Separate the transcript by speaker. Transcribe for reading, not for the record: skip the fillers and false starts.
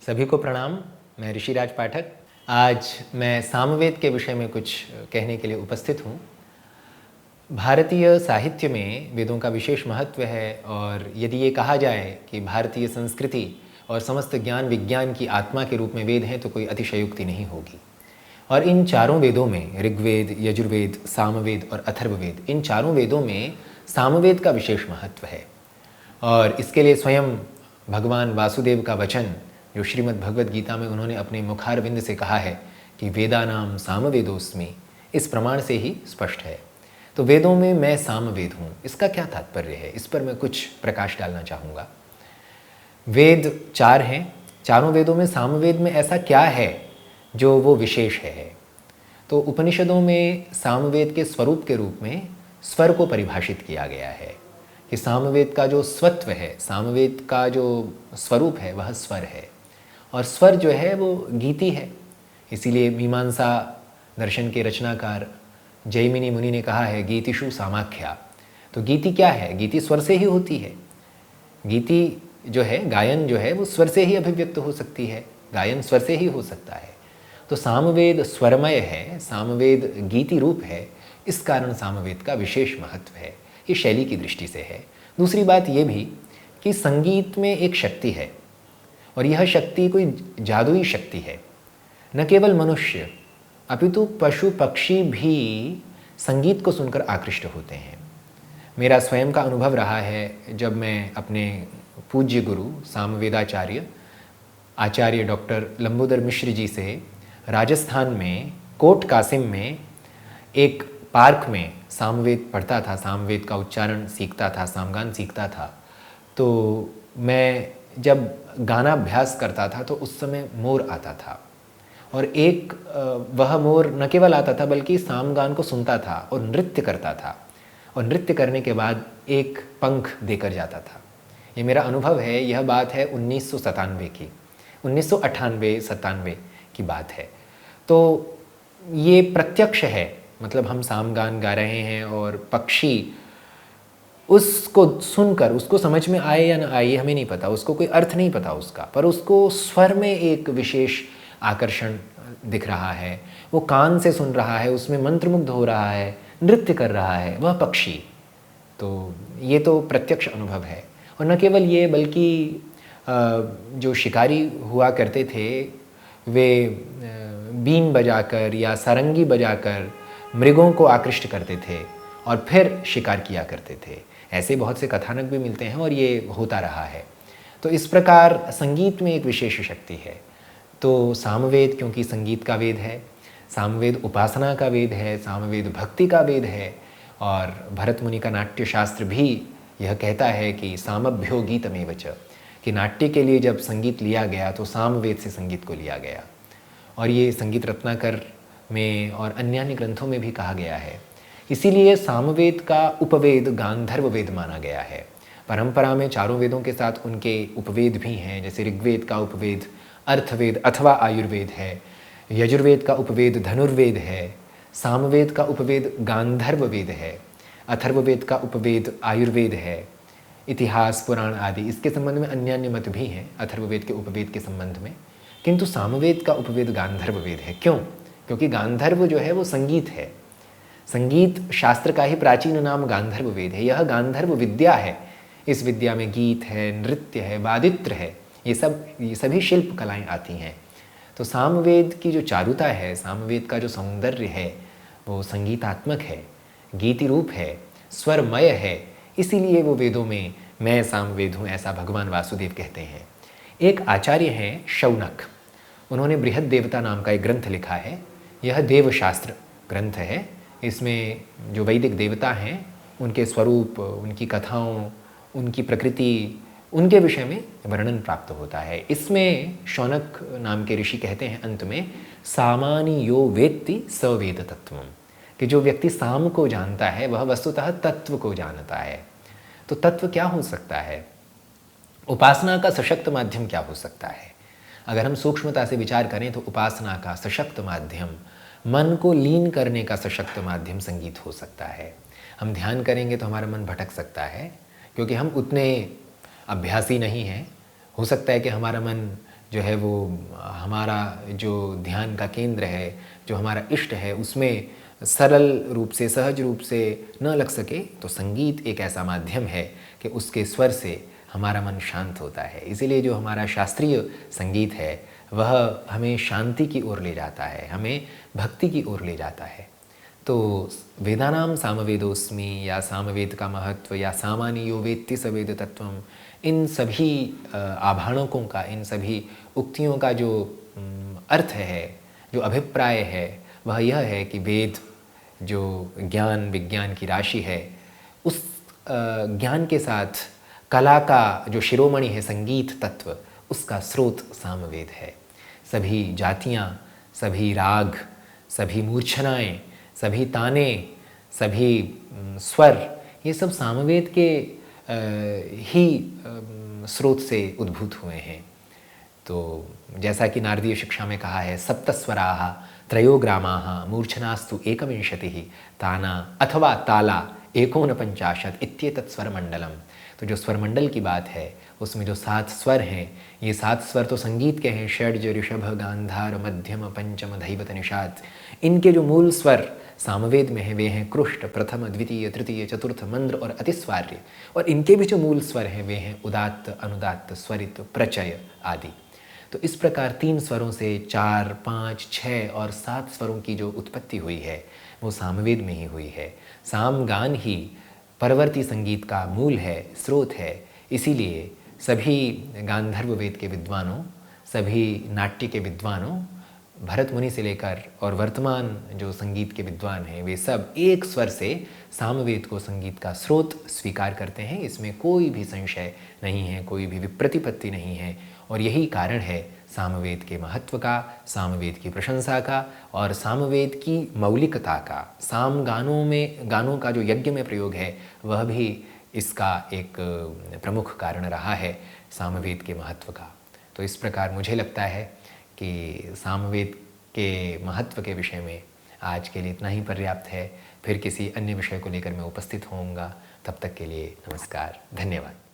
Speaker 1: सभी को प्रणाम। मैं ऋषिराज पाठक। आज मैं सामवेद के विषय में कुछ कहने के लिए उपस्थित हूँ। भारतीय साहित्य में वेदों का विशेष महत्व है और यदि ये कहा जाए कि भारतीय संस्कृति और समस्त ज्ञान विज्ञान की आत्मा के रूप में वेद हैं तो कोई अतिशयोक्ति नहीं होगी। और इन चारों वेदों में ऋग्वेद, यजुर्वेद, सामवेद और अथर्ववेद, इन चारों वेदों में सामवेद का विशेष महत्व है। और इसके लिए स्वयं भगवान वासुदेव का वचन जो श्रीमद् भगवद गीता में उन्होंने अपने मुखारविंद से कहा है कि वेदानाम सामवेदोस्मि, इस प्रमाण से ही स्पष्ट है। तो वेदों में मैं सामवेद हूँ, इसका क्या तात्पर्य है, इस पर मैं कुछ प्रकाश डालना चाहूँगा। वेद चार हैं, चारों वेदों में सामवेद में ऐसा क्या है जो वो विशेष है। तो उपनिषदों में सामवेद के स्वरूप के रूप में स्वर को परिभाषित किया गया है कि सामवेद का जो स्वत्व है, सामवेद का जो स्वरूप है वह स्वर है। और स्वर जो है वो गीति है। इसीलिए मीमांसा दर्शन के रचनाकार जैमिनी मुनि ने कहा है गीतिषु सामाख्या। तो गीति क्या है? गीति स्वर से ही होती है। गीति जो है, गायन जो है वो स्वर से ही अभिव्यक्त हो सकती है, गायन स्वर से ही हो सकता है। तो सामवेद स्वरमय है, सामवेद गीति रूप है, इस कारण सामवेद का विशेष महत्व है। ये शैली की दृष्टि से है। दूसरी बात ये भी कि संगीत में एक शक्ति है और यह शक्ति कोई जादुई शक्ति है। न केवल मनुष्य अपितु पशु पक्षी भी संगीत को सुनकर आकृष्ट होते हैं। मेरा स्वयं का अनुभव रहा है जब मैं अपने पूज्य गुरु सामवेदाचार्य आचार्य डॉक्टर लंबोदर मिश्र जी से राजस्थान में कोट कासिम में एक पार्क में सामवेद पढ़ता था, सामवेद का उच्चारण सीखता था, सामगान सीखता था। तो मैं जब गाना अभ्यास करता था तो उस समय मोर आता था और एक वह मोर न केवल आता था बल्कि सामगान को सुनता था और नृत्य करता था और नृत्य करने के बाद एक पंख देकर जाता था। ये मेरा अनुभव है। यह बात है 1997 की, 1998-97 की बात है। तो ये प्रत्यक्ष है, मतलब हम सामगान गा रहे हैं और पक्षी उसको सुनकर, उसको समझ में आए या ना आए हमें नहीं पता, उसको कोई अर्थ नहीं पता उसका, पर उसको स्वर में एक विशेष आकर्षण दिख रहा है, वो कान से सुन रहा है, उसमें मंत्रमुग्ध हो रहा है, नृत्य कर रहा है वह पक्षी। तो ये तो प्रत्यक्ष अनुभव है। और न केवल ये बल्कि जो शिकारी हुआ करते थे वे बीन बजाकर या सारंगी बजाकर मृगों को आकृष्ट करते थे और फिर शिकार किया करते थे। ऐसे बहुत से कथानक भी मिलते हैं और ये होता रहा है। तो इस प्रकार संगीत में एक विशेष शक्ति है। तो सामवेद क्योंकि संगीत का वेद है, सामवेद उपासना का वेद है, सामवेद भक्ति का वेद है। और भरत मुनि का नाट्य शास्त्र भी यह कहता है कि सामभ्यो गीतमेव च, कि नाट्य के लिए जब संगीत लिया गया तो सामवेद से संगीत को लिया गया। और ये संगीत रत्नाकर में और अन्य ग्रंथों में भी कहा गया है। इसीलिए सामवेद का उपवेद गांधर्व वेद माना गया है। परंपरा में चारों वेदों के साथ उनके उपवेद भी हैं, जैसे ऋग्वेद का उपवेद अर्थवेद अथवा आयुर्वेद है, यजुर्वेद का उपवेद धनुर्वेद है, सामवेद का उपवेद गांधर्व वेद है, अथर्ववेद का उपवेद आयुर्वेद है, इतिहास पुराण आदि इसके संबंध में अन्य मत भी हैं अथर्ववेद के उपवेद के संबंध में। किंतु सामवेद का उपवेद गांधर्व वेद है। क्यों? क्योंकि गांधर्व जो है वो संगीत है। संगीत शास्त्र का ही प्राचीन नाम गांधर्व वेद है। यह गांधर्व विद्या है। इस विद्या में गीत है, नृत्य है, वादित्र है, ये सभी शिल्प कलाएं आती हैं। तो सामवेद की जो चारुता है, सामवेद का जो सौंदर्य है वो संगीतात्मक है, गीति रूप है, स्वरमय है। इसीलिए वो वेदों में मैं सामवेद हूँ ऐसा भगवान वासुदेव कहते हैं। एक आचार्य हैं शौनक, उन्होंने बृहद देवता नाम का एक ग्रंथ लिखा है। यह देवशास्त्र ग्रंथ है। इसमें जो वैदिक देवता हैं उनके स्वरूप, उनकी कथाओं, उनकी प्रकृति, उनके विषय में वर्णन प्राप्त होता है। इसमें शौनक नाम के ऋषि कहते हैं अंत में सामानि यो वेत्ति स वेद तत्वम, कि जो व्यक्ति साम को जानता है वह वस्तुतः तत्व को जानता है। तो तत्व क्या हो सकता है? उपासना का सशक्त माध्यम क्या हो सकता है? अगर हम सूक्ष्मता से विचार करें तो उपासना का सशक्त माध्यम, मन को लीन करने का सशक्त माध्यम संगीत हो सकता है। हम ध्यान करेंगे तो हमारा मन भटक सकता है क्योंकि हम उतने अभ्यासी नहीं हैं। हो सकता है कि हमारा मन जो है वो हमारा जो ध्यान का केंद्र है, जो हमारा इष्ट है, उसमें सरल रूप से, सहज रूप से न लग सके, तो संगीत एक ऐसा माध्यम है कि उसके स्वर से हमारा मन शांत होता है। इसीलिए जो हमारा शास्त्रीय संगीत है वह हमें शांति की ओर ले जाता है, हमें भक्ति की ओर ले जाता है। तो वेदानाम सामवेदोस्मि या सामवेद का महत्व या सामान्य यो वेत्ति स वेद तत्वम, इन सभी आभाणकों का, इन सभी उक्तियों का जो अर्थ है, जो अभिप्राय है, वह यह है कि वेद जो ज्ञान विज्ञान की राशि है, उस ज्ञान के साथ कला का जो शिरोमणि है, संगीत तत्व, उसका स्रोत सामवेद है। सभी जातियाँ, सभी राग, सभी मूर्छनाएँ, सभी ताने, सभी स्वर, ये सब सामवेद के ही स्रोत से उद्भूत हुए हैं। तो जैसा कि नारदीय शिक्षा में कहा है, सप्तस्वराः त्रयोग्रामाः मूर्छनास्तु एकविंशतिः ताना अथवा ताला एकोनपंचाशत् इत्येतत् स्वरमंडलम। तो जो स्वरमंडल की बात है उसमें जो 7 स्वर हैं, ये 7 स्वर तो संगीत के हैं, षड्ज ऋषभ गांधार मध्यम पंचम धैवत निषाद। इनके जो मूल स्वर सामवेद में हैं वे हैं कृष्ट, प्रथम, द्वितीय, तृतीय, चतुर्थ, मंद्र और अतिस्वार्य। और इनके भी जो मूल स्वर हैं वे हैं उदात्त, अनुदात्त, स्वरित, प्रचय आदि। तो इस प्रकार 3 स्वरों से 4, 5, 6 और 7 स्वरों की जो उत्पत्ति हुई है वो सामवेद में ही हुई है। सामगान ही परवर्ती संगीत का मूल है, स्रोत है। इसीलिए सभी गांधर्व वेद के विद्वानों, सभी नाट्य के विद्वानों, भरत मुनि से लेकर और वर्तमान जो संगीत के विद्वान हैं, वे सब एक स्वर से सामवेद को संगीत का स्रोत स्वीकार करते हैं। इसमें कोई भी संशय नहीं है, कोई भी विप्रतिपत्ति नहीं है। और यही कारण है सामवेद के महत्व का, सामवेद की प्रशंसा का और सामवेद की मौलिकता का। साम गानों का जो यज्ञ में प्रयोग है वह भी इसका एक प्रमुख कारण रहा है, सामवेद के महत्व का। तो इस प्रकार मुझे लगता है कि सामवेद के महत्व के विषय में आज के लिए इतना ही पर्याप्त है। फिर किसी अन्य विषय को लेकर मैं उपस्थित होऊंगा। तब तक के लिए नमस्कार, धन्यवाद।